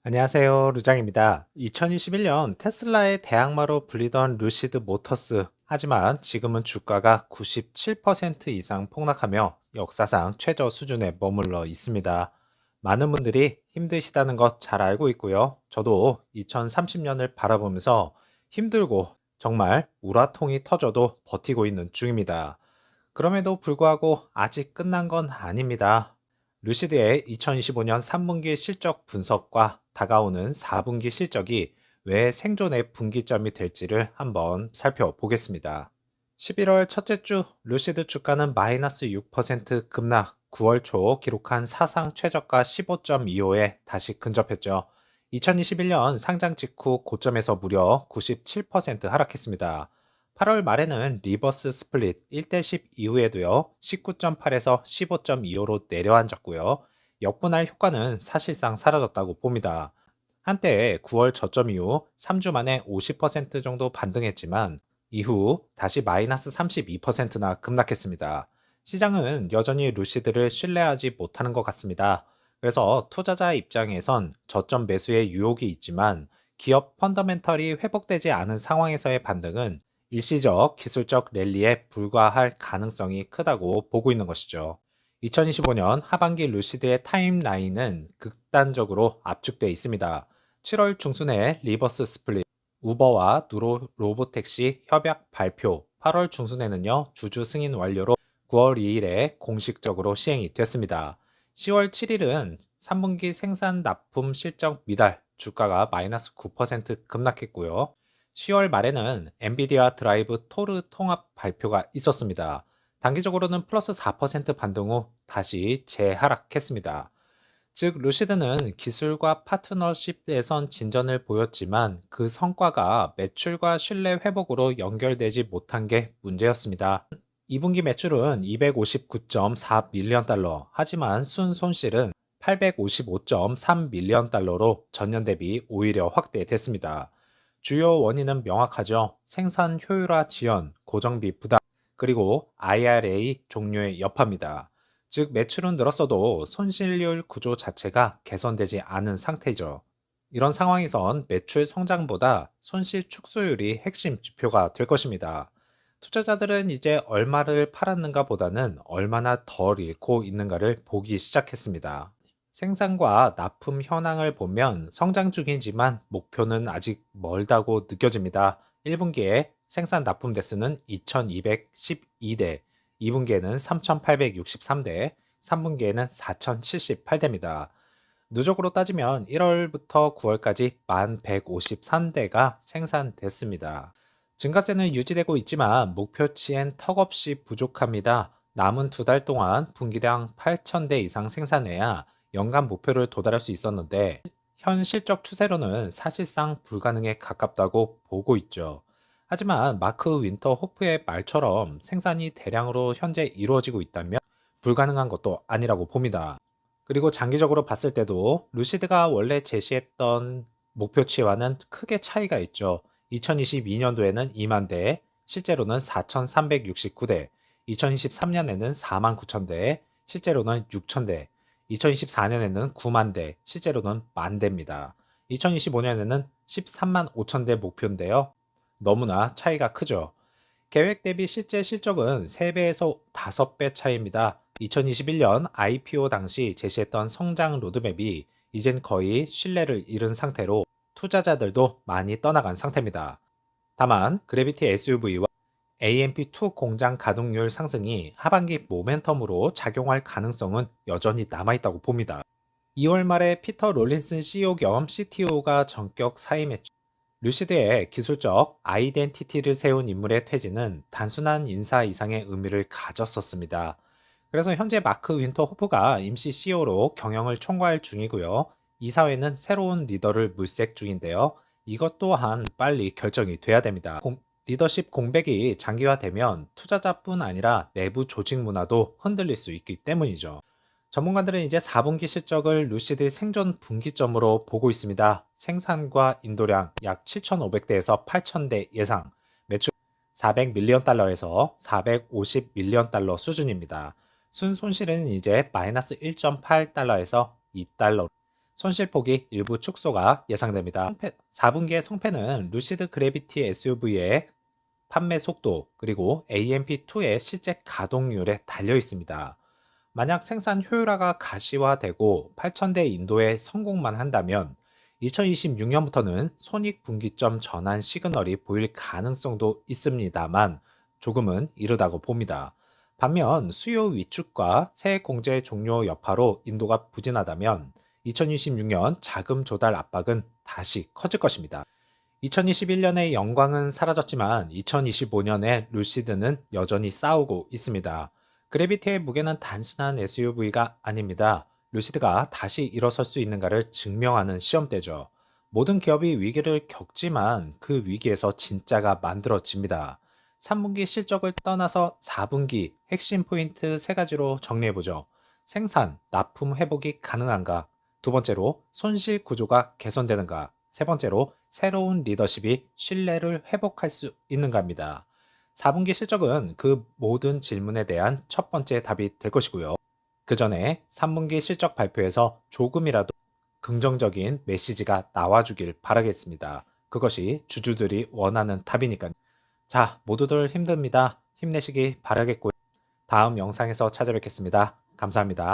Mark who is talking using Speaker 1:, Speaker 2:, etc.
Speaker 1: 안녕하세요. 루장입니다. 2021년 테슬라의 대항마로 불리던 루시드 모터스. 하지만 지금은 주가가 97% 이상 폭락하며 역사상 최저 수준에 머물러 있습니다. 많은 분들이 힘드시다는 것 잘 알고 있고요. 저도 2030년을 바라보면서 힘들고 정말 우라통이 터져도 버티고 있는 중입니다. 그럼에도 불구하고 아직 끝난 건 아닙니다. 루시드의 2025년 3분기 실적 분석과 다가오는 4분기 실적이 왜 생존의 분기점이 될지를 한번 살펴보겠습니다. 11월 첫째 주 루시드 주가는 마이너스 6% 급락, 9월 초 기록한 사상 최저가 15.25에 다시 근접했죠. 2021년 상장 직후 고점에서 무려 97% 하락했습니다. 8월 말에는 리버스 스플릿 1대10 이후에도요, 19.8에서 15.25로 내려앉았고요. 역분할 효과는 사실상 사라졌다고 봅니다. 한때 9월 저점 이후 3주 만에 50% 정도 반등했지만 이후 다시 마이너스 32%나 급락했습니다. 시장은 여전히 루시드를 신뢰하지 못하는 것 같습니다. 그래서 투자자 입장에선 저점 매수의 유혹이 있지만 기업 펀더멘털이 회복되지 않은 상황에서의 반등은 일시적 기술적 랠리에 불과할 가능성이 크다고 보고 있는 것이죠. 2025년 하반기 루시드의 타임라인은 극단적으로 압축되어 있습니다. 7월 중순에 리버스 스플릿, 우버와 누로 로보택시 협약 발표, 8월 중순에는요, 주주 승인 완료로 9월 2일에 공식적으로 시행이 됐습니다. 10월 7일은 3분기 생산 납품 실적 미달, 주가가 마이너스 9% 급락했고요. 10월 말에는 엔비디아 드라이브 토르 통합 발표가 있었습니다. 단기적으로는 플러스 4% 반등 후 다시 재하락했습니다. 즉, 루시드는 기술과 파트너십에선 진전을 보였지만 그 성과가 매출과 신뢰 회복으로 연결되지 못한 게 문제였습니다. 2분기 매출은 259.4 밀리언 달러, 하지만 순손실은 855.3 밀리언 달러로 전년 대비 오히려 확대됐습니다. 주요 원인은 명확하죠. 생산 효율화 지연, 고정비 부담, 그리고 IRA 종료의 여파입니다. 즉, 매출은 늘었어도 손실률 구조 자체가 개선되지 않은 상태죠. 이런 상황에선 매출 성장보다 손실 축소율이 핵심 지표가 될 것입니다. 투자자들은 이제 얼마를 팔았는가 보다는 얼마나 덜 잃고 있는가를 보기 시작했습니다. 생산과 납품 현황을 보면 성장 중이지만 목표는 아직 멀다고 느껴집니다. 1분기에 생산 납품 대수는 2212대, 2분기에는 3863대, 3분기에는 4078대입니다. 누적으로 따지면 1월부터 9월까지 1153대가 생산됐습니다. 증가세는 유지되고 있지만 목표치엔 턱없이 부족합니다. 남은 두 달 동안 분기당 8,000대 이상 생산해야 연간 목표를 도달할 수 있었는데 현 실적 추세로는 사실상 불가능에 가깝다고 보고 있죠. 하지만 마크 윈터 호프의 말처럼 생산이 대량으로 현재 이루어지고 있다면 불가능한 것도 아니라고 봅니다. 그리고 장기적으로 봤을 때도 루시드가 원래 제시했던 목표치와는 크게 차이가 있죠. 2022년도에는 2만 대, 실제로는 4,369대, 2023년에는 4만 9천 대, 실제로는 6천 대, 2024년에는 9만 대, 실제로는 만 대입니다. 2025년에는 13만 5천 대 목표인데요. 너무나 차이가 크죠. 계획 대비 실제 실적은 3배에서 5배 차이입니다. 2021년 IPO 당시 제시했던 성장 로드맵이 이젠 거의 신뢰를 잃은 상태로 투자자들도 많이 떠나간 상태입니다. 다만 그래비티 SUV와 AMP2 공장 가동률 상승이 하반기 모멘텀으로 작용할 가능성은 여전히 남아있다고 봅니다. 2월 말에 피터 롤린슨 CEO 겸 CTO가 전격 사임했죠. 루시드의 기술적 아이덴티티를 세운 인물의 퇴진은 단순한 인사 이상의 의미를 가졌었습니다. 그래서 현재 마크 윈터 호프가 임시 CEO로 경영을 총괄 중이고요. 이사회는 새로운 리더를 물색 중인데요. 이것 또한 빨리 결정이 돼야 됩니다. 리더십 공백이 장기화되면 투자자뿐 아니라 내부 조직 문화도 흔들릴 수 있기 때문이죠. 전문가들은 이제 4분기 실적을 루시드 생존 분기점으로 보고 있습니다. 생산과 인도량 약 7,500대에서 8,000대 예상, 매출 400밀리언 달러에서 450밀리언 달러 수준입니다. 순손실은 이제 마이너스 1.8달러에서 2달러. 손실폭이 일부 축소가 예상됩니다. 4분기의 성패는 루시드 그래비티 SUV의 판매 속도 그리고 AMP2의 실제 가동률에 달려 있습니다. 만약 생산 효율화가 가시화되고 8,000대 인도에 성공만 한다면 2026년부터는 손익분기점 전환 시그널이 보일 가능성도 있습니다만 조금은 이르다고 봅니다. 반면 수요 위축과 세액 공제 종료 여파로 인도가 부진하다면 2026년 자금 조달 압박은 다시 커질 것입니다. 2021년의 영광은 사라졌지만 2025년에 루시드는 여전히 싸우고 있습니다. 그래비티의 무게는 단순한 SUV가 아닙니다. 루시드가 다시 일어설 수 있는가를 증명하는 시험대죠. 모든 기업이 위기를 겪지만 그 위기에서 진짜가 만들어집니다. 3분기 실적을 떠나서 4분기 핵심 포인트 3가지로 정리해보죠. 생산, 납품 회복이 가능한가? 두 번째로 손실 구조가 개선되는가? 세 번째로 새로운 리더십이 신뢰를 회복할 수 있는가입니다. 4분기 실적은 그 모든 질문에 대한 첫 번째 답이 될 것이고요. 그 전에 3분기 실적 발표에서 조금이라도 긍정적인 메시지가 나와주길 바라겠습니다. 그것이 주주들이 원하는 답이니까요. 자, 모두들 힘듭니다. 힘내시기 바라겠고요. 다음 영상에서 찾아뵙겠습니다. 감사합니다.